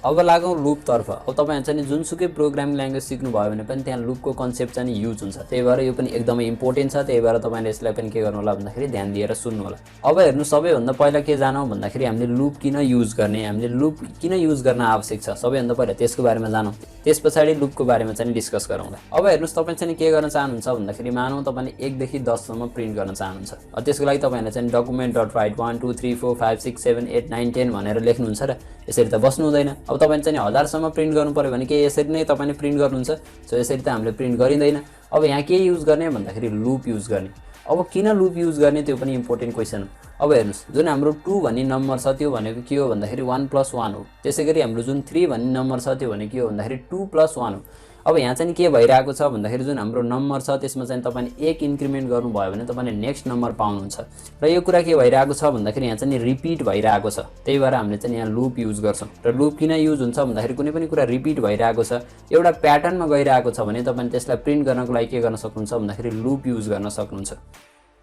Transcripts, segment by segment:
अब लागौँ लुप तर्फ। अब तपाईहरु चाहिँ जुनसुकै प्रोग्रामिङ ल्याङ्ग्वेज सिक्नु भयो भने पनि त्यहाँ लुपको कन्सेप्ट चाहिँ युज हुन्छ। त्यही भएर यो पनि एकदमै इम्पोर्टेन्ट छ। त्यही भएर तपाईले यसलाई पनि के गर्नु होला भन्दाखेरि ध्यान दिएर सुन्नु होला। अब हेर्नु सबैभन्दा पहिला के जानौँ भन्दाखेरि हामीले लुप किन युज गर्ने, हामीले लुप किन युज गर्न आवश्यक छ सबैभन्दा पहिला त्यसको बारेमा जानौँ। त्यसपछि लुपको बारेमा चाहिँ डिस्कस गरौँला। अब हेर्नुस् तपाई चाहिँ के गर्न चाहनुहुन्छ भन्दाखेरि मानौँ तपाईले 1 देखि 10 सम्म प्रिन्ट गर्न चाहनुहुन्छ। त्यसको लागि तपाईहरुले चाहिँ document.write 1 2 3 4 5 6 7 8 9 10 भनेर लेख्नुहुन्छ र यसरी त बस्नु हुँदैन। अब तपाईले चाहिँ 1000 सम्म प्रिन्ट गर्नु पर्यो भने के यसरी नै तपाईले प्रिन्ट गर्नुहुन्छ? सो यसरी त हामीले प्रिन्ट गरिदैन। अब यहाँ के युज गर्ने भन्दाखेरि लुप युज गर्ने। अब किन लुप युज गर्ने त्यो पनि इम्पोर्टेन्ट क्वेशन हो। अब हेर्नुस् जुन हाम्रो 2 भन्ने नम्बर छ त्यो भनेको के हो भन्दाखेरि 1 + 1 हो। त्यसैगरी हाम्रो जुन 3 भन्ने नम्बर छ त्यो भनेको के हो भन्दाखेरि 2 + 1 हो। अब यहाँ चाहिँ के भइरहेको छ भन्दाखेरि जुन हाम्रो नम्बर छ त्यसमा चाहिँ तपाईले 1 इन्क्रिमेन्ट गर्नुभयो भने तपाईले नेक्स्ट नम्बर पाउनुहुन्छ। र यो कुरा के भइरहेको छ भन्दाखेरि यहाँ चाहिँ रिपिट भइरहेको छ। त्यही भएर हामीले चाहिँ यहाँ लुप युज गर्छौं। र लुप किन युज हुन्छ भन्दाखेरि कुनै पनि कुरा रिपिट भइरहेको छ, एउटा प्याटर्नमा गइरहेको छ भने तपाईले त्यसलाई प्रिन्ट गर्नको लागि के गर्न सक्नुहुन्छ भन्दाखेरि लुप युज गर्न सक्नुहुन्छ।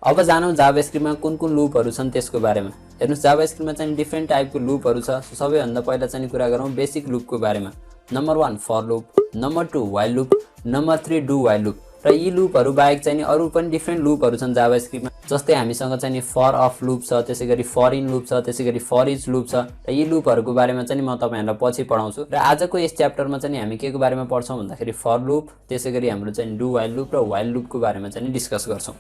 अब जानौँ जावास्क्रिप्टमा कुन लुपहरु छन् त्यसको बारेमा। हेर्नुस् जावास्क्रिप्टमा चाहिँ डिफरेन्ट टाइपको लुपहरु छ। सबैभन्दा पहिला चाहिँ कुरा गरौँ बेसिक लुपको बारेमा। Number 1 for loop, number 2 while loop, number 3 do while loop. र यी लुपहरु बाहेक चाहिँ अरु पनि डिफरेन्ट लुपहरु छन् जावास्क्रिप्टमा। जस्तै हामीसँग चाहिँ फर अफ लुप छ, त्यसैगरी फर इन लुप छ, त्यसैगरी फर इच लुप छ। र यी लुपहरुको बारेमा चाहिँ म तपाईहरुलाई पछि पढाउँछु। र आजको यस च्याप्टरमा चाहिँ हामी केको बारेमा पढ्छौं भन्दाखेरि फर लुप, त्यसैगरी हाम्रो चाहिँ डु व्हाइल लुप र व्हाइल लुपको बारेमा चाहिँ डिस्कस गर्छौं।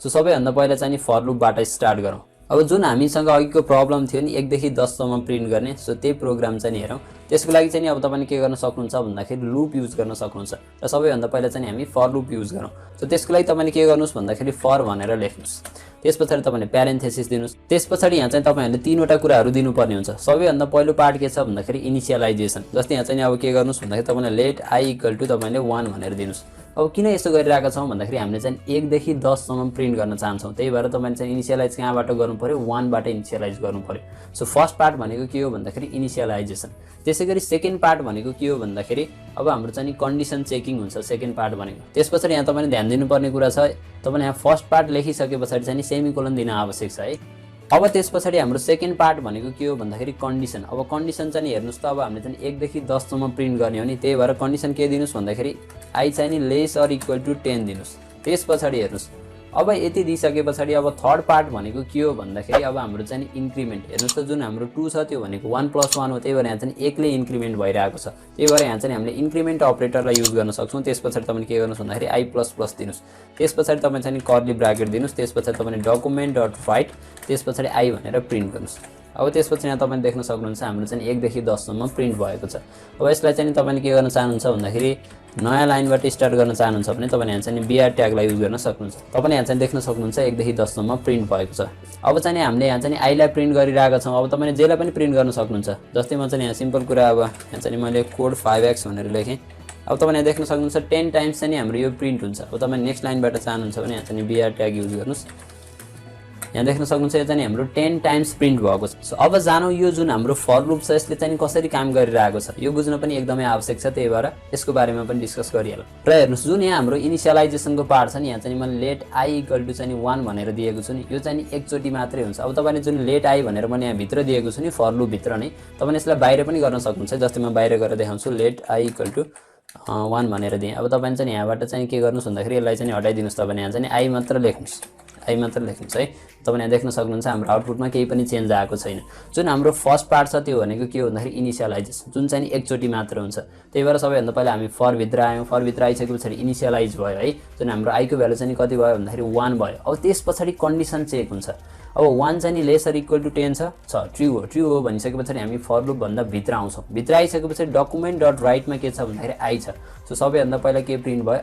सो सबैभन्दा पहिला चाहिँ फर लुपबाट स्टार्ट गरौँ। अब जुन हामीसँग अघिको प्रब्लम थियो नि 1 देखि 10 सम्म प्रिन्ट गर्ने, सो त्यही प्रोग्राम चाहिँ हेरौँ। त्यसको लागि चाहिँ अब तपाईले के गर्न सक्नुहुन्छ भन्दाखेरि लुप युज गर्न सक्नुहुन्छ। र सबैभन्दा पहिला चाहिँ हामी फर लुप युज गरौँ। सो त्यसको लागि तपाईले के गर्नुस् भन्दाखेरि फर भनेर लेख्नुस्। त्यसपछि तपाईले प्यारेन्थेसिस दिनुस्। त्यसपछि यहाँ चाहिँ तपाईहरुले तीनवटा कुराहरु दिनुपर्ने हुन्छ। सबैभन्दा पहिलो पार्ट के छ भन्दाखेरि इनिशियलाइजेसन। जस्तै यहाँ चाहिँ अब के गर्नुस् भन्दाखेरि तपाईले लेट i = तपाईले 1 भनेर दिनुस्। अब किन यसो गरिरहेका छौं भन्दाखेरि हामीले चाहिँ 1 देखि 10 सम्म प्रिन्ट गर्न चाहन्छौं। त्यही भएर तपाईले चाहिँ इनिशियलाइज कहाँबाट गर्नु पर्यो 1 बाट इनिशियलाइज गर्नु पर्यो। सो फर्स्ट पार्ट भनेको के हो भन्दाखेरि इनिशियलाइजेसन। त्यसैगरी सेकेन्ड पार्ट भनेको के हो भन्दाखेरि अब हाम्रो चाहिँ कन्डिसन चेकिङ हुन्छ सेकेन्ड पार्ट भनेको। त्यसपछि यहाँ तपाईले ध्यान दिनुपर्ने कुरा छ तपाईले यहाँ फर्स्ट पार्ट लेखिसकेपछि चाहिँ सेमिकोलन दिन आवश्यक छ है। अब त्यसपछि हाम्रो सेकेन्ड पार्ट भनेको के हो भन्दाखेरि कन्डिसन। अब कन्डिसन चाहिँ हेर्नुस् त अब हामीले चाहिँ 1 देखि 10 सम्म प्रिन्ट गर्ने हो नि, त्यही भएर कन्डिसन के दिनुस् भन्दाखेरि i चाहिँ लेस अर इक्वल टु 10 दिनुस्। त्यसपछि हेर्नुस् अब यति दिइसकेपछि अब थर्ड पार्ट भनेको के हो भन्दाखेरि अब हाम्रो चाहिँ इन्क्रिमेन्ट। हेर्नुस् त जुन हाम्रो 2 छ त्यो भनेको 1 + 1 हो। त्यही भएर यहाँ चाहिँ 1 ले इन्क्रिमेन्ट भइरहेको छ। त्यही भएर यहाँ चाहिँ हामीले इन्क्रिमेन्ट अपरेटरलाई युज गर्न सक्छौं। त्यसपछि तपाईले के गर्नुस् भन्दाखेरि i++ दिनुस्। त्यसपछि तपाईले चाहिँ कर्ली ब्राकेट दिनुस्। त्यसपछि तपाईले document.write त्यसपछि i भनेर प्रिन्ट गर्नुस्। अब त्यसपछि यहाँ तपाईले देख्न सक्नुहुन्छ हाम्रो चाहिँ 1 देखि 10 सम्म प्रिन्ट भएको छ। अब यसलाई चाहिँ तपाईले के गर्न चाहनुहुन्छ भन्दाखेरि नयाँ लाइनबाट स्टार्ट गर्न चाहनुहुन्छ भने तपाईले यहाँ चाहिँ br ट्यागलाई युज गर्न सक्नुहुन्छ। तपाईले यहाँ चाहिँ देख्न सक्नुहुन्छ 1 देखि 10 सम्म प्रिन्ट भएको छ। अब चाहिँ हामीले यहाँ चाहिँ i लाई प्रिन्ट गरिरहेका छौं। अब तपाईले जेलाई पनि प्रिन्ट गर्न सक्नुहुन्छ। जस्तै म चाहिँ यहाँ सिम्पल कुरा अब यहाँ चाहिँ मैले कोड 5x भनेर लेखेँ। अब तपाईले यहाँ देख्न सक्नुहुन्छ 10 टाइम्स चाहिँ हाम्रो यो प्रिन्ट हुन्छ। अब तपाईले नेक्स्ट लाइनबाट चाहनुहुन्छ भने यहाँ चाहिँ br ट्याग युज गर्नुस्। यहाँ देख्न सक्नुहुन्छ यो चाहिँ हाम्रो 10 टाइम्स प्रिन्ट भएको छ। सो अब जानौँ यो जुन हाम्रो फर लुप छ यसले चाहिँ कसरी काम गरिरहेको छ यो बुझ्न पनि एकदमै आवश्यक छ। त्यही भएर यसको बारेमा पनि डिस्कस गरिहालौँ। र हेर्नुस् जुन यहाँ हाम्रो इनिशियलाइजेसनको पार्ट छ नि, यहाँ चाहिँ मैले लेट i = 1 भनेर दिएको छु नि, यो चाहिँ एकचोटी मात्रै हुन्छ। अब तपाईले जुन लेट i भनेर मैले यहाँ भित्र दिएको छु नि फर लुप भित्र नै, तपाईले यसलाई बाहिर पनि गर्न सक्नुहुन्छ। जस्तै म बाहिर गरेर देखाउँछु लेट i = 1 भनेर दिएँ। अब तपाईले चाहिँ यहाँबाट चाहिँ के गर्नुस् भन्दाखेरि यसलाई चाहिँ हटाइदिनुस्। तपाईले यहाँ चाहिँ i मात्र लेख्नुस्, i मात्र लेख्नुस् है। तपाईले यहाँ देख्न सक्नुहुन्छ हाम्रो आउटपुटमा केही पनि चेन्ज आएको छैन। जुन हाम्रो फर्स्ट पार्ट छ त्यो भनेको के हो भन्दाखेरि इनिशियलाइजेसन, जुन चाहिँ एकचोटी मात्र हुन्छ। त्यही भएर सबैभन्दा पहिला हामी फर भित्र आयौं। फर भित्र आइसकेपछि इनिशियलाइज भयो है। जुन हाम्रो i को भ्यालु चाहिँ कति भयो भन्दाखेरि 1 भयो। अब त्यसपछि कन्डिसन चेक हुन्छ। अब 1 चाहिँ लेस अर इक्वल टु 10 छ ट्रु हो। ट्रु हो भनिसकेपछि हामी फर लुप भन्दा भित्र आउँछौं। भित्र आइसकेपछि document.write मा के छ भन्दाखेरि i छ। सो सबैभन्दा पहिला के प्रिन्ट भयो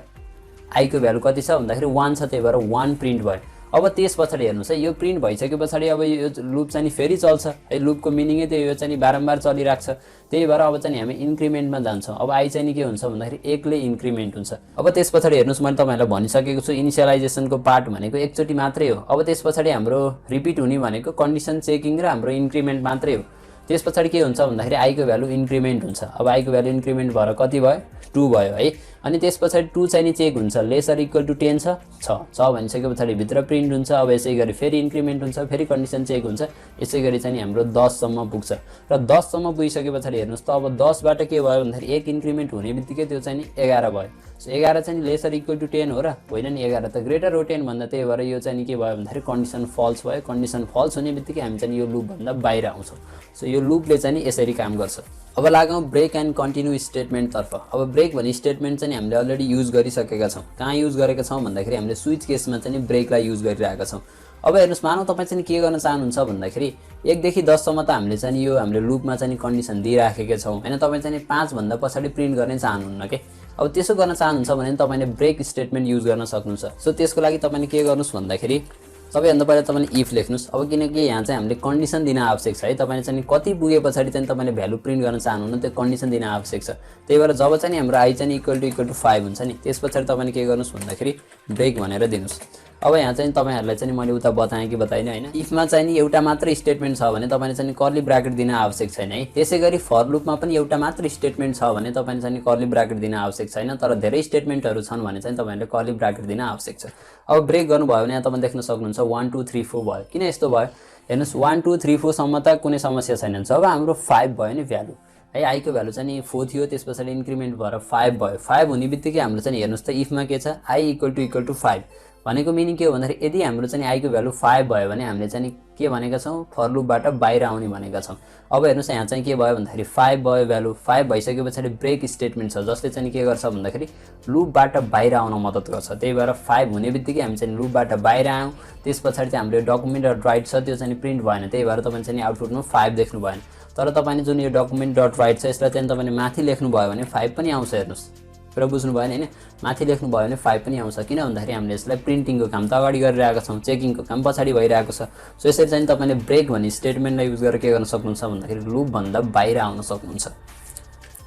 i को भ्यालु कति छ भन्दाखेरि 1 छ। त्यही भएर 1 प्रिन्ट भयो। अब त्यसपछि हेर्नुस् है यो प्रिन्ट भइसकेपछि अब यो लुप चाहिँ फेरि चल्छ है। लुपको मिनिङै त्यो यो चाहिँ बारम्बार चलिराख्छ। त्यही भएर अब चाहिँ हामी इन्क्रिमेन्टमा जान्छौं। अब i चाहिँ के हुन्छ भन्दाखेरि 1 ले इन्क्रिमेन्ट हुन्छ। अब त्यसपछि हेर्नुस् मैले तपाईहरुलाई भनिसकेको छु इनिशियलाइजेसनको पार्ट भनेको एकचोटी मात्रै हो। अब त्यसपछि हाम्रो रिपिट हुने भनेको कन्डिसन चेकिङ र हाम्रो इन्क्रिमेन्ट मात्रै हो। त्यस पछाडि के हुन्छ भन्दाखेरि आई को भ्यालु इन्क्रिमेन्ट हुन्छ। अब आई को भ्यालु इन्क्रिमेन्ट भएर कति भयो 2 भयो है। अनि त्यस पछाडि 2 चाहिँ नि चेक हुन्छ लेसर इक्वल टु 10 छ भनिसके पछाडि भित्र प्रिन्ट हुन्छ। अब यसै गरी फेरि इन्क्रिमेन्ट हुन्छ, फेरि कन्डिसन चेक हुन्छ, यसै गरी चाहिँ नि हाम्रो 10 सम्म पुग्छ र 10 सम्म पुगिसके पछाडि हेर्नुस् त अब 10 बाट के भयो भन्दाखेरि एक इन्क्रिमेन्ट हुने बित्तिकै त्यो चाहिँ नि 11 भयो। सो 11 चाहिँ लेसर इक्वल टु 10 हो र होइन नि, 11 त ग्रेटर हो 10 भन्दा, त्यही भएर यो चाहिँ नि के भयो भन्दाखेरि कन्डिसन फल्स भयो। कन्डिसन फल्स हुने बित्तिकै हामी चाहिँ यो लुप भन्दा बाहिर आउँछौँ। सो यो लुपले चाहिँ नि यसरी काम गर्छ। अब लागौँ ब्रेक एन्ड कन्टिन्यू स्टेटमेन्ट तर्फ। अब ब्रेक भन्ने स्टेटमेन्ट चाहिँ हामीले अलरेडी युज गरिसकेका छौँ। कहाँ युज गरेका छौँ भन्दाखेरि हामीले स्विच केसमा चाहिँ ब्रेकलाई युज गरिरहेका छौँ। अब हेर्नुस्, मानौ तपाईँ चाहिँ के गर्न चाहनुहुन्छ भन्दाखेरि 1 देखि 10 सम्म त हामीले चाहिँ यो हाम्रो लुपमा चाहिँ कन्डिसन दिइराखेका छौँ होइन। तपाईँ चाहिँ 5 भन्दा पछाडि प्रिन्ट गर्ने चाहनुहुन्न के। अब त्यसो गर्न चाहनुहुन्छ भने तपाईँले ब्रेक स्टेटमेन्ट युज गर्न सक्नुहुन्छ। सो त्यसको लागि तपाईँले के गर्नुस् भन्दाखेरि सबैभन्दा पहिला तपाईँले इफ लेख्नुस्। अब किनकि यहाँ चाहिँ हामीले कन्डिसन दिन आवश्यक छ है। तपाईँले चाहिँ कति पुगे पछाडि चाहिँ तपाईँले भ्यालु प्रिन्ट गर्न चाहनुहुन्न त्यो कन्डिसन दिन आवश्यक छ। त्यही भएर जब चाहिँ हाम्रो आई चाहिँ इक्वल टु 5 हुन्छ नि, त्यस पछाडि तपाईँले के गर्नुस् भन्दाखेरि ब्रेक भनेर दिनुस्। अब यहाँ चाहिँ तपाईँहरूलाई चाहिँ मैले उता बताएँ कि बताइनँ होइन। इफमा चाहिँ नि एउटा मात्र स्टेटमेन्ट छ भने तपाईँले चाहिँ कर्ली ब्राकेट दिन आवश्यक छैन है। त्यसै गरी फर लुपमा पनि एउटा मात्र स्टेटमेन्ट छ भने तपाईँले चाहिँ कर्ली ब्राकेट दिन आवश्यक छैन। तर धेरै स्टेटमेन्टहरू छन् भने चाहिँ तपाईँहरूले कर्ली ब्राकेट दिन आवश्यक छ। अब ब्रेक गर्नुभयो भने यहाँ तपाईँ देख्न सक्नुहुन्छ 1 2 3 4 भयो। किन यस्तो भयो हेर्नुहोस्, 1 2 3 4 सम्म त कुनै समस्या छैन। जब हाम्रो 5 भयो नि भ्यालु है, आई को भ्यालु चाहिँ 4 थियो, त्यस पछाडि इन्क्रिमेन्ट भएर 5 भयो। 5 हुने बित्तिकै हाम्रो चाहिँ हेर्नुहोस् त इफमा के छ आई इक्वल टु 5 भनेको मिनिङ के हो भन्दाखेरि यदि हाम्रो चाहिँ आई को भ्यालु 5 भयो भने हामीले चाहिँ के भनेका छौँ फर लुपबाट बाहिर आउने भनेका छौँ। अब हेर्नुहोस् यहाँ चाहिँ के भयो भन्दाखेरि 5 भयो, भ्यालु 5 भइसके पछाडि ब्रेक स्टेटमेन्ट छ जसले चाहिँ के गर्छ भन्दाखेरि लुपबाट बाहिर आउन मद्दत गर्छ। त्यही भएर 5 हुने बित्तिकै हामी चाहिँ लुपबाट बाहिर आयौँ। त्यस पछाडि चाहिँ हाम्रो डकुमेन्ट डट राइट छ त्यो चाहिँ प्रिन्ट भएन। त्यही भएर तपाईले चाहिँ आउटपुटमा 5 देख्नु भएन। तर तपाईले जुन यो डकुमेन्ट डट राइट छ यसलाई चाहिँ तपाईले माथि लेख्नु भयो भने 5 पनि आउँछ। हेर्नुहोस् र बुझ्नु भएन हैन, माथि लेख्नु भयो भने 5 पनि आउँछ। किन भन्दाखेरि हामीले यसलाई प्रिन्टिङको काम त अगाडि गरिरहेका छौँ, चेकिङको काम पछाडि भइरहेको छ। सो यसरी चाहिँ तपाईले ब्रेक भन्ने स्टेटमेन्टलाई युज गरेर के गर्न सक्नुहुन्छ भन्दाखेरि लुप भन्दा बाहिर आउन सक्नुहुन्छ।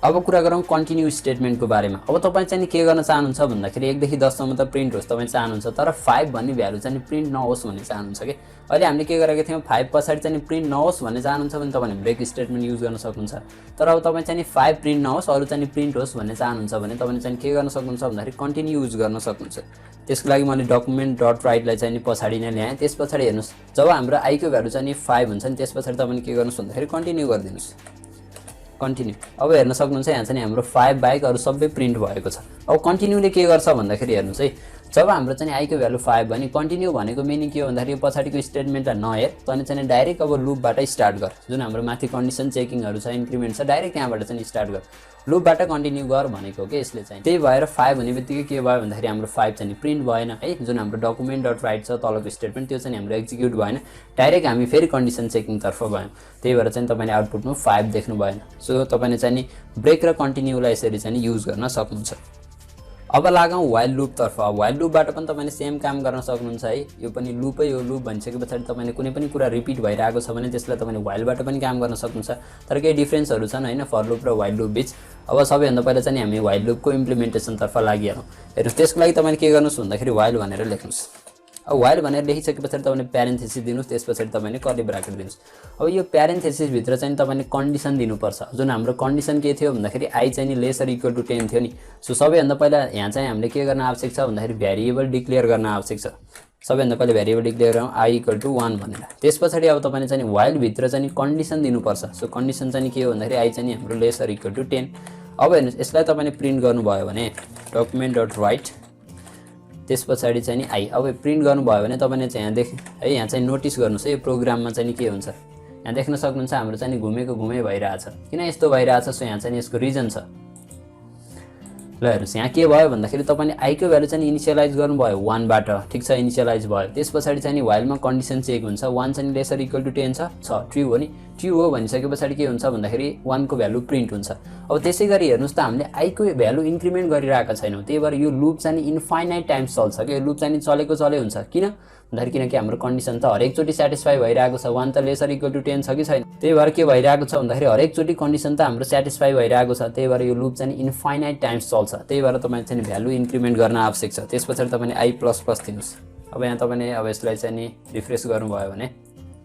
अब कुरा गरौँ कन्टिन्यू स्टेटमेन्टको बारेमा। अब तपाईँ चाहिँ के गर्न चाहनुहुन्छ भन्दाखेरि 1 देखि 10 सम्म त प्रिन्ट होस् तपाईँ चाहनुहुन्छ, तर 5 भन्ने भ्यालु चाहिँ प्रिन्ट नहोस् भन्ने चाहनुहुन्छ कि। अहिले हामीले के गरेका थियौँ 5 पछाडि चाहिँ प्रिन्ट नहोस् भन्ने चाहनुहुन्छ भने तपाईँले ब्रेक स्टेटमेन्ट युज गर्न सक्नुहुन्छ। तर अब तपाईँ चाहिँ 5 प्रिन्ट नहोस् अरू चाहिँ प्रिन्ट होस् भन्ने चाहनुहुन्छ भने तपाईँले चाहिँ के गर्न सक्नुहुन्छ भन्दाखेरि कन्टिन्यू युज गर्न सक्नुहुन्छ। त्यसको लागि मैले डकुमेन्ट डट राइटलाई चाहिँ पछाडि नै ल्याएँ। त्यस पछाडि हेर्नुहोस् जब हाम्रो आईको भ्यालु चाहिँ 5 हुन्छ नि त्यस पछाडि तपाईँले के गर्नुहोस् भन्दाखेरि कन्टिन्यू गरिदिनुहोस्। कन्टिन्यू अब हेर्न सक्नुहुन्छ यहाँ चाहिँ हाम्रो 5 बाहेक अरू सबै प्रिन्ट भएको छ। अब कन्टिन्यूले के गर्छ भन्दाखेरि हेर्नुहोस् है, जब हाम्रो चाहिँ आईको भ्यालु 5 भने कन्टिन्यू भनेको मिनिङ के हो भन्दाखेरि पछाडिको स्टेटमेन्टलाई नहेर, तैँले चाहिँ डाइरेक्ट अब लुपबाट स्टार्ट गर। जुन हाम्रो माथि कन्डिसन चेकिङहरू छ इन्क्रिमेन्ट छ डाइरेक्ट त्यहाँबाट चाहिँ स्टार्ट गर, लुपबाट कन्टिन्यू गर भनेको के यसले चाहिँ। त्यही भएर 5 हुने बित्तिकै के भयो भन्दाखेरि हाम्रो 5 चाहिँ प्रिन्ट भएन है। जुन हाम्रो डकुमेन्ट डट राइट छ तलको स्टेटमेन्ट त्यो चाहिँ हाम्रो एक्जिक्युट भएन, डाइरेक्ट हामी फेरि कन्डिसन चेकिङतर्फ गयौँ। त्यही भएर चाहिँ तपाईँले आउटपुटमा 5 देख्नु भएन। सो तपाईँले चाहिँ ब्रेक र कन्टिन्यूलाई यसरी चाहिँ युज गर्न सक्नुहुन्छ। अब लागौँ वाइल लुपतर्फ। वाइल लुपबाट पनि तपाईँले सेम काम गर्न सक्नुहुन्छ है। यो पनि लुपै हो, लुप भनिसके पछाडि तपाईँले कुनै पनि कुरा रिपिट भइरहेको छ भने त्यसलाई तपाईँले वाइलबाट पनि काम गर्न सक्नुहुन्छ। तर केही डिफ्रेन्सहरू छन् होइन फर लुप र वाइल लुप बिच। अब सबैभन्दा पहिला चाहिँ हामी वाइल लुपको इम्प्लिमेन्टेसनतर्फ लागिहालौँ। हेर्नुहोस् त्यसको लागि तपाईँले के गर्नुहोस् भन्दाखेरि वाइल भनेर लेख्नुहोस्। अब वाइल भनेर लेखिसके पछाडि तपाईँले प्यारेन्थेसिस दिनुहोस्, त्यस पछाडि तपाईँले कर्ली ब्राकेट दिनुहोस्। अब यो प्यारेन्थेसिसभित्र चाहिँ तपाईँले कन्डिसन दिनुपर्छ। जुन हाम्रो कन्डिसन के थियो भन्दाखेरि आई चाहिँ लेसर इक्वल टु 10 थियो नि। सो सबैभन्दा पहिला यहाँ चाहिँ हामीले के गर्न आवश्यक छ भन्दाखेरि भेरिएबल डिक्लेयर गर्न आवश्यक छ। सबैभन्दा पहिला भेरिएबल डिक्लेयर गरौँ आई इक्वल टु 1 भनेर। त्यस पछाडि अब तपाईँले चाहिँ वाइलभित्र चाहिँ कन्डिसन दिनुपर्छ। सो कन्डिसन चाहिँ के हो भन्दाखेरि आई चाहिँ हाम्रो लेसर इक्वल टु 10। अब हेर्नुहोस् यसलाई तपाईँले प्रिन्ट गर्नुभयो भने डकुमेन्ट डट राइट त्यस पछाडि चाहिँ आई। अब प्रिन्ट गर्नुभयो भने तपाईँले चाहिँ यहाँ चाहिँ नोटिस गर्नुहोस् है यो प्रोग्राममा चाहिँ के हुन्छ। यहाँ देख्न सक्नुहुन्छ हाम्रो चाहिँ घुमेको घुमै भइरहेछ। किन यस्तो भइरहेछ सो यहाँ चाहिँ यसको रिजन छ। ल हेर्नुहोस् यहाँ के भयो भन्दाखेरि तपाईँले आईको भ्यालु चाहिँ इनिसियलाइज गर्नुभयो 1 बाट, ठिक छ इनिसियलाइज भयो। त्यस पछाडि चाहिँ वाइलमा कन्डिसन चेक हुन्छ 1 चाहिँ लेसर इक्वल टु 10 छ ट्रु हो नि। ट्रु हो भनिसके पछाडि के हुन्छ भन्दाखेरि 1 को भ्यालु प्रिन्ट हुन्छ। अब त्यसै गरी हेर्नुहोस् त हामीले आईको भ्यालु इन्क्रिमेन्ट गरिरहेका छैनौँ। त्यही भएर यो लुप चाहिँ इन्फाइनाइट टाइम्स चल्छ कि लुप चाहिँ चलेको चले हुन्छ। किन भन्दाखेरि किनकि हाम्रो कन्डिसन त हरेकचोटि सेटिस्फाई भइरहेको छ। 1 त लेसर इक्वल टु 10 छ कि छैन। त्यही भएर के भइरहेको छ भन्दाखेरि हरेकचोटि कन्डिसन त हाम्रो सेटिस्फाई भइरहेको छ। त्यही भएर यो लुप चाहिँ इन्फाइनाइट टाइम्स चल्छ। त्यही भएर तपाईले चाहिँ भ्यालु इन्क्रिमेन्ट गर्न आवश्यक छ। त्यस पछाडि तपाईले आई प्लस प्लस दिनुहोस्। अब यहाँ तपाईले अब यसलाई चाहिँ रिफ्रेस गर्नुभयो भने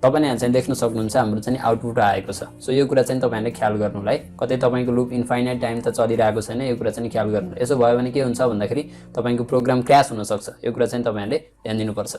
तपाईले यहाँ चाहिँ देख्न सक्नुहुन्छ हाम्रो चाहिँ आउटपुट आएको छ। सो यो कुरा चाहिँ तपाईहरुले ख्याल गर्नु होला है। कतै तपाईको लुप इन्फाइनाइट टाइम त चलिरहेको छैन, यो कुरा चाहिँ ख्याल गर्नु। यसो भयो भने के हुन्छ भन्दाखेरि तपाईको प्रोग्राम क्र्याश हुन सक्छ। यो कुरा चाहिँ तपाईहरुले ध्यान दिनुपर्छ।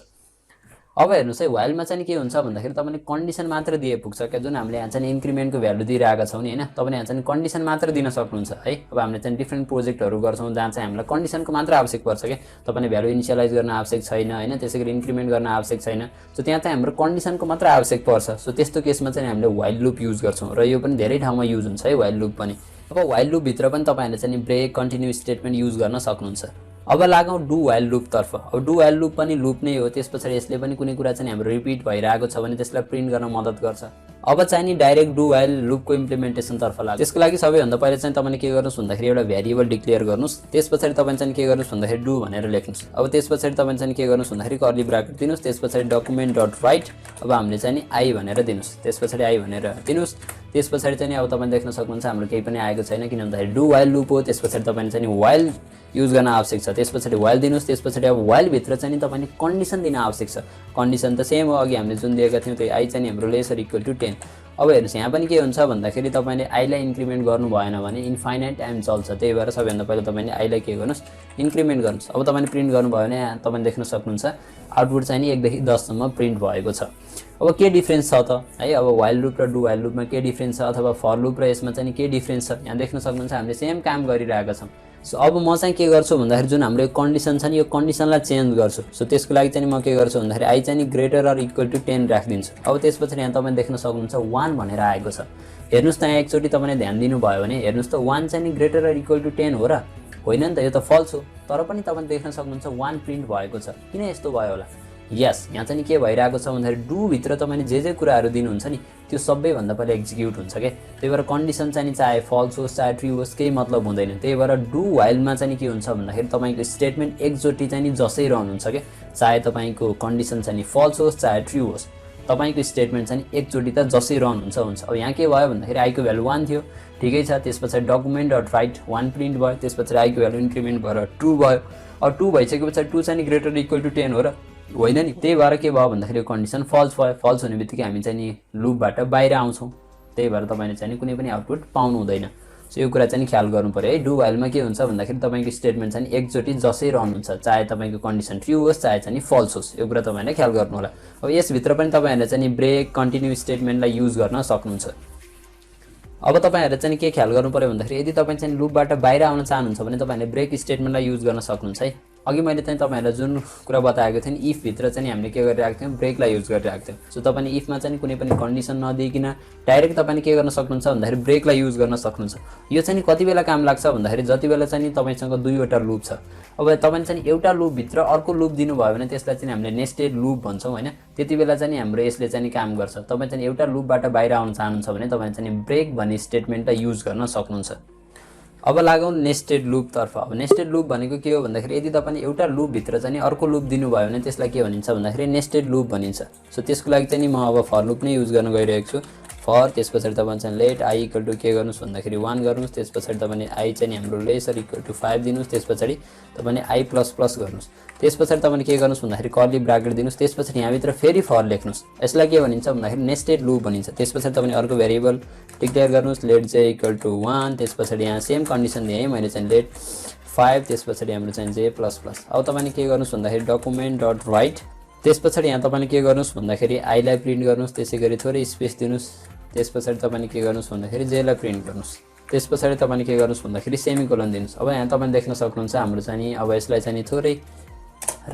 अब हेर्नुस् है, व्हाइलमा चाहिँ के हुन्छ भन्दाखेरि तपाईले कन्डिसन मात्र दिए पुग्छ क्या। जुन हामीले यहाँ चाहिँ इन्क्रिमेन्टको भ्यालु दिइरहेका छौं नि हैन, तपाईले यहाँ चाहिँ कन्डिसन मात्र दिन सक्नुहुन्छ है। अब हामीले चाहिँ डिफरेन्ट प्रोजेक्टहरु गर्छौं जहाँ चाहिँ हामीलाई कन्डिसनको मात्र आवश्यक पर्छ के। तपाईले भ्यालु इनिशियलाइज गर्न आवश्यक छैन हैन, त्यसैगरी इन्क्रिमेन्ट गर्न आवश्यक छैन। सो त्यहाँ चाहिँ हाम्रो कन्डिसनको मात्र आवश्यक पर्छ। सो त्यस्तो केसमा चाहिँ हामीले व्हाइल लुप युज गर्छौं र यो पनि धेरै ठाउँमा युज हुन्छ है व्हाइल लुप पनि। अब व्हाइल लुप भित्र पनि तपाईहरुले चाहिँ ब्रेक, कन्टिन्यू स्टेटमेन्ट युज गर्न सक्नुहुन्छ। अब लागौं डु व्हाइल लुप तर्फ। अब डु व्हाइल लुप पनि लुप नै हो, त्यसपछि यसले पनि कुनै कुरा चाहिँ हाम्रो रिपिट भइरहेको छ भने त्यसलाई प्रिन्ट गर्न मद्दत गर्छ। अब चाहिँ नि डाइरेक्ट डु व्हाइल लुपको इम्प्लिमेन्टेसन तर्फ लाग्छ। त्यसको लागि सबैभन्दा पहिले चाहिँ तपाईले के गर्नुस् भन्दाखेरि एउटा भेरिएबल डिक्लेयर गर्नुस्। त्यसपछि तपाईले चाहिँ के गर्नुस् भन्दाखेरि डु भनेर लेख्नुस्। अब त्यसपछि तपाईले चाहिँ के गर्नुस् भन्दाखेरि कर्ली ब्राकेट दिनुस्। त्यसपछि डकुमेन्ट डट राइट, अब हामीले चाहिँ नि आई भनेर दिनुस्। त्यसपछि आई भनेर दिनुस्। त्यसपछि चाहिँ अब तपाईले देख्न सक्नुहुन्छ हाम्रो केही पनि आएको छैन, किन भन्दाखेरि डु व्हाइल लुप हो। त्यसपछि तपाईले चाहिँ व्हाइल युज गर्न आवश्यक छ। त्यसपछि व्हाइल दिनुस्। त्यसपछि अब व्हाइल भित्र चाहिँ तपाईले कन्डिसन दिन आवश्यक छ। कन्डिसन त सेम हो, अघि हामीले जुन दिएका थियौं त्यो आई चाहिँ हाम्रो लेसर इक्वल टु 10। अब हेर्नुस् यहाँ पनि के हुन्छ भन्दाखेरि तपाईले आई लाई इन्क्रिमेन्ट गर्नु भएन भने इन्फाइनाइट टाइम चल्छ। त्यही भएर सबैभन्दा पहिले तपाईले आई लाई के गर्नुस् इन्क्रिमेन्ट गर्नुस्। अब तपाईले प्रिन्ट गर्नु भयो भने यहाँ तपाईले देख्न सक्नुहुन्छ आउटपुट चाहिँ नि 1 देखि 10 सम्म प्रिन्ट भएको छ। अब के डिफरेन्स छ त है, अब व्हाइल लुप र डु व्हाइल लुपमा के डिफरेन्स छ अथवा फर लुप र यसमा चाहिँ के डिफरेन्स छ यहाँ देख्न सक्नुहुन्छ। हामीले सेम काम गरिरहेका छौं। सो अब म चाहिँ के गर्छु भन्दाखेरि जुन हाम्रो कन्डिसन छ नि यो कन्डिसनलाई चेन्ज गर्छु। सो त्यसको लागि चाहिँ म के गर्छु भन्दाखेरि आई चाहिँ ग्रेटर अर इक्वल टु 10 राखिदिन्छु। अब त्यसपछि यहाँ तपाईले देख्न सक्नुहुन्छ 1 भनेर आएको छ। हेर्नुस् त यहाँ एकचोटी तपाईले ध्यान दिनु भयो भने हेर्नुस् त 1 चाहिँ ग्रेटर अर इक्वल टु 10 हो र होइन नि त, यो त फल्स हो। तर पनि तपाईले देख्न सक्नुहुन्छ 1 प्रिन्ट भएको छ। किन यस्तो भयो होला? यस, यहाँ चाहिँ के भइरहेको छ भन्दाखेरि डु भित्र तपाईले जे कुराहरु दिनुहुन्छ नि त्यो सबैभन्दा पहिले एक्जिक्युट हुन्छ के। त्यही भएर कन्डिसन चाहिँ चाहे फल्स होस् चाहे ट्रू होस् केही मतलब हुँदैन। त्यही भएर डु व्हाइलमा चाहिँ के हुन्छ भन्दाखेरि तपाईको स्टेटमेन्ट एकचोटी चाहिँ जसै रहनुहुन्छ के, चाहे तपाईको कन्डिसन चाहिँ फल्स होस् चाहे ट्रू होस्, तपाईको स्टेटमेन्ट चाहिँ एकचोटी त जसै रहनुहुन्छ हुन्छ। अब यहाँ के भयो भन्दाखेरि आई को भ्यालु 1 थियो, ठिकै छ। त्यसपछि डकुमेन्ट डट राइट 1 प्रिन्ट भयो। त्यसपछि आई को भ्यालु इन्क्रिमेन्ट भएर 2 भयो। अब 2 भइसकेपछि 2 चाहिँ ग्रेटर इक्वल टु 10 हो र होइन नि। त्यही भएर के भयो भन्दाखेरि कन्डिसन फल्स भयो। फल्स हुने बित्तिकै हामी चाहिँ नि लुपबाट बाहिर आउँछौं। त्यही भएर तपाईले चाहिँ कुनै पनि आउटपुट पाउनु हुँदैन। सो यो कुरा चाहिँ ख्याल गर्नु पर्यो है। डु व्हाइलमा के हुन्छ भन्दाखेरि तपाईको स्टेटमेन्ट चाहिँ एकचोटी जसै रहनुहुन्छ, चाहे तपाईको कन्डिसन ट्रू होस् चाहे चाहिँ फल्स होस्, यो कुरा तपाईले ख्याल गर्नु होला। अब यस भित्र पनि तपाईहरुले चाहिँ ब्रेक, कन्टिन्यू स्टेटमेन्टलाई युज गर्न सक्नुहुन्छ। अब तपाईहरुले चाहिँ के ख्याल गर्नु पर्यो भन्दाखेरि यदि तपाई चाहिँ लुपबाट बाहिर आउन चाहनुहुन्छ भने तपाईहरुले ब्रेक स्टेटमेन्टलाई युज गर्न सक्नुहुन्छ है। अघि मैले चाहिँ तपाईहरुलाई जुन कुरा बताएको थिएँ इफ भित्र चाहिँ हामीले के गरिरहेको थियौं ब्रेकलाई युज गरिरहेको थियौं। सो तपाईले इफमा चाहिँ कुनै पनि कन्डिसन नदिइकिन डाइरेक्ट तपाईले के गर्न सक्नुहुन्छ भन्दाखेरि ब्रेकलाई युज गर्न सक्नुहुन्छ। यो चाहिँ कति बेला काम लाग्छ भन्दाखेरि जति बेला चाहिँ तपाईसँग दुईवटा लुप छ। अब तपाईले चाहिँ एउटा लुप भित्र अर्को लुप दिनुभयो भने त्यसलाई चाहिँ हामीले नेस्टेड लुप भन्छौं हैन। त्यति बेला चाहिँ हाम्रो यसले चाहिँ काम गर्छ। तपाई चाहिँ एउटा लुपबाट बाहिर आउन चाहनुहुन्छ भने तपाईले चाहिँ ब्रेक भन्ने स्टेटमेन्टलाई युज गर्न सक्नुहुन्छ। अब लागौं नेस्टेड लुप तर्फ। अब नेस्टेड लुप भनेको के हो भन्दाखेरि यदि तपाईले एउटा लुप भित्र चाहिँ अर्को लुप दिनुभयो भने त्यसलाई के भनिन्छ भन्दाखेरि नेस्टेड लुप भनिन्छ। सो त्यसको लागि चाहिँ म अब फर लुप नै युज गर्न गइरहेको छु। फर त्यसपछि तपाईले चाहिँ लेट आई इक्वल टु के गर्नुस् भन्दाखेरि 1 गर्नुस्। त्यसपछि तपाईले आई चाहिँ हाम्रो लेसर इक्वल टु 5 दिनुस्। त्यसपछि तपाईले आई प्लस प्लस गर्नुस्। त्यसपछि तपाईले के गर्नुस् भन्दाखेरि कर्ली ब्राकेट दिनुस्। त्यसपछि यहाँ भित्र फेरि फर लेख्नुस्। यसलाई के भनिन्छ भन्दाखेरि नेस्टेड लुप भनिन्छ। त्यसपछि तपाईले अर्को भेरिएबल डिक्लेयर गर्नुस् लेट j इक्वल टु 1। त्यसपछि यहाँ सेम कन्डिसन दिएँ मैले चाहिँ लेट 5। त्यसपछि हाम्रो चाहिँ j प्लस प्लस। अब तपाईले के गर्नुस् भन्दाखेरि डकुमेन्ट डट राइट। त्यसपछि यहाँ तपाईले के गर्नुस् भन्दाखेरि आई लाई प्रिन्ट गर्नुस्। त्यसैगरी थोरै स्पेस दिनुस्। त्यसपछि तपाईले के गर्नुस् भन्दाखेरि j लाई प्रिन्ट गर्नुस्। त्यसपछि तपाईले के गर्नुस् भन्दाखेरि सेमिकोलन दिनुस्। अब यहाँ तपाईले देख्न सक्नुहुन्छ हाम्रो चाहिँ अब यसलाई चाहिँ थोरै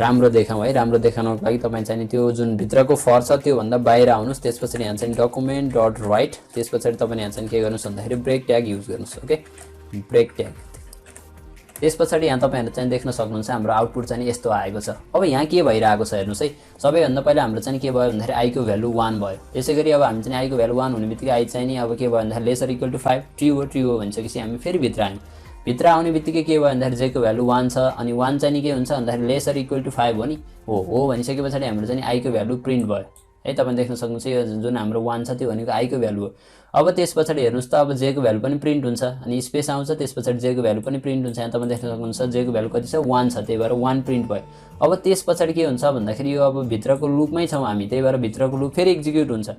राम्रो देखाउँ है। राम्रो देखाउनको लागि तपाईले चाहिँ त्यो जुन भित्रको फर छ त्यो भन्दा बाहिर आउनुस्। त्यसपछि यहाँ चाहिँ डकुमेन्ट डट राइट। त्यसपछि तपाईले यहाँ चाहिँ के गर्नुस् भन्दाखेरि ब्रेक ट्याग युज गर्नुस्। Okay, break tag. त्यसपछि यहाँ तपाईहरुले चाहिँ देख्न सक्नुहुन्छ हाम्रो आउटपुट चाहिँ यस्तो आएको छ। अब यहाँ के भइरहेको छ हेर्नुस् है। सबैभन्दा पहिला हाम्रो चाहिँ के भयो भन्दाखेरि आई को भ्यालु 1 भयो। त्यसैगरी अब हामी चाहिँ आई को भ्यालु 1 हुनेबित्तिकै आई चाहिँ नि अब के भयो भन्दाखेरि लेसर इक्वल टु 5 ट्रू हो भनिसकेपछि हामी फेरि भित्र आयौं। भित्र आउने बित्तिकै के भयो भन्दाखेरि j को भ्यालु 1 छ अनि 1 चाहिँ नि के हुन्छ भन्दाखेरि लेसर इक्वल टु 5 हो नि। हो भनिसकेपछि हाम्रो चाहिँ आई को भ्यालु प्रिन्ट भयो। है तपाईले देख्न सक्नुहुन्छ यो जुन हाम्रो 1 छ त्यो भनेको I को भ्यालु हो अब त्यसपछि हेर्नुस् त अब J को भ्यालु पनि प्रिन्ट हुन्छ अनि स्पेस आउँछ त्यसपछि J को भ्यालु पनि प्रिन्ट हुन्छ यहाँ तपाईले देख्न सक्नुहुन्छ J को भ्यालु कति छ 1 छ त्यही भएर 1 प्रिन्ट भयो अब त्यसपछि के हुन्छ भन्दाखेरि यो अब भित्रको लुपमै छौं हामी त्यही भएर भित्रको लुप फेरि एक्जिक्युट हुन्छ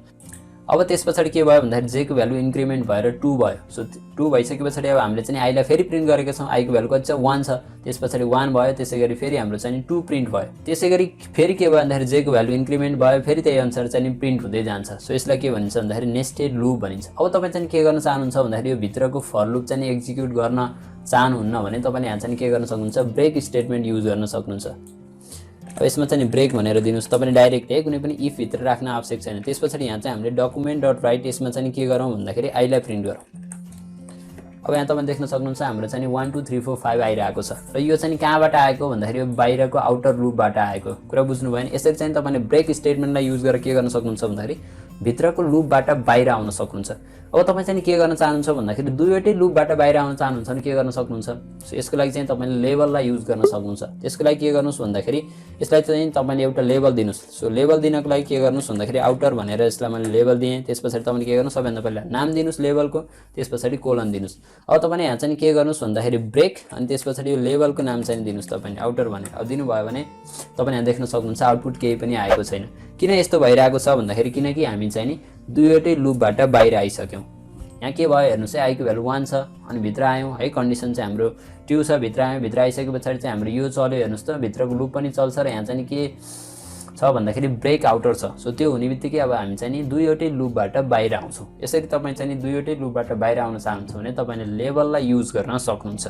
अब त्यसपछि के भयो भन्दाखेरि J को भ्यालु इन्क्रिमेन्ट भएर 2 भयो सो 2 भइसकेपछि अब हामीले चाहिँ I लाई फेरि प्रिन्ट गरेका छौं I को भ्यालु कति छ 1 छ त्यसपछि 1 भयो त्यसैगरी फेरि हाम्रो चाहिँ 2 प्रिन्ट भयो त्यसैगरी फेरि के भयो भन्दाखेरि J को भ्यालु इन्क्रिमेन्ट भयो फेरि त्यही अनुसार चाहिँ प्रिन्ट हुँदै जान्छ सो यसलाई के भनिन्छ भन्दाखेरि नेस्टेड लुप भनिन्छ अब तपाई चाहिँ के गर्न चाहनुहुन्छ भन्दाखेरि यो भित्रको फर लुप चाहिँ एक्जिक्युट गर्न चाहनुहुन्न भने तपाईले यहाँ चाहिँ के गर्न सक्नुहुन्छ ब्रेक स्टेटमेन्ट युज गर्न सक्नुहुन्छ अब यसमा चाहिँ ब्रेक भनेर दिनुस् तपाईले डाइरेक्ट है कुनै पनि इफ भित्र राख्न आवश्यक छैन त्यसपछि यहाँ चाहिँ हामीले document.write यसमा चाहिँ के गरौँ भन्दाखेरि I लाई प्रिन्ट गरौँ अब यहाँ तपाईले देख्न सक्नुहुन्छ हाम्रो चाहिँ 1 2 3 4 5 आइरहेको छ र यो चाहिँ कहाँबाट आएको भन्दाखेरि यो बाहिरको आउटर लुपबाट आएको कुरा बुझ्नु भयो नि यसरी चाहिँ तपाईले ब्रेक स्टेटमेन्टलाई युज गरेर के गर्न सक्नुहुन्छ भन्दाखेरि भित्रको लुपबाट बाहिर आउन सक्नुहुन्छ अब तपाई चाहिँ के गर्न चाहनुहुन्छ भन्दाखेरि दुईवटै लुपबाट बाहिर आउन चाहनुहुन्छ भने के गर्न सक्नुहुन्छ सो यसको लागि चाहिँ तपाईले लेबललाई युज गर्न सक्नुहुन्छ त्यसको लागि के गर्नुस् भन्दाखेरि यसलाई चाहिँ तपाईले एउटा लेबल दिनुस् सो लेबल दिनको लागि के गर्नुस् भन्दाखेरि आउटर भनेर यसलाई मैले लेबल दिए त्यसपछि तपाईले के गर्नुस् सबैभन्दा पहिला नाम दिनुस् लेबलको त्यसपछि कोलन दिनुस् अब तपाईले यहाँ चाहिँ के गर्नुस् भन्दाखेरि ब्रेक अनि त्यसपछि यो लेबलको नाम चाहिँ दिनुस् तपाईले आउटर भनेर अब दिनु भयो भने तपाईले यहाँ देख्न सक्नुहुन्छ आउटपुट केही पनि आएको छैन किन यस्तो भइरहेको छ भन्दाखेरि किनकि हामी चाहिँ नि दुईवटै लुपबाट बाहिर आइसक्यौं यहाँ के भयो हेर्नुस् है I को भ्यालु 1 छ अनि भित्र आयौं है कन्डिसन चाहिँ हाम्रो ट्रु छ भित्र आयौं भित्र आइसकेपछि चाहिँ हाम्रो यो चल्यो हेर्नुस् त भित्रको लुप पनि चल्छ र यहाँ चाहिँ के छ भन्दाखेरि ब्रेक आउटर छ सो त्यो हुनेबित्तिकै अब हामी चाहिँ नि दुईवटै लुपबाट बाहिर आउँछौं यसरी तपाई चाहिँ नि दुईवटै लुपबाट बाहिर आउन चाहनुहुन्छ भने तपाईले लेबललाई युज गर्न सक्नुहुन्छ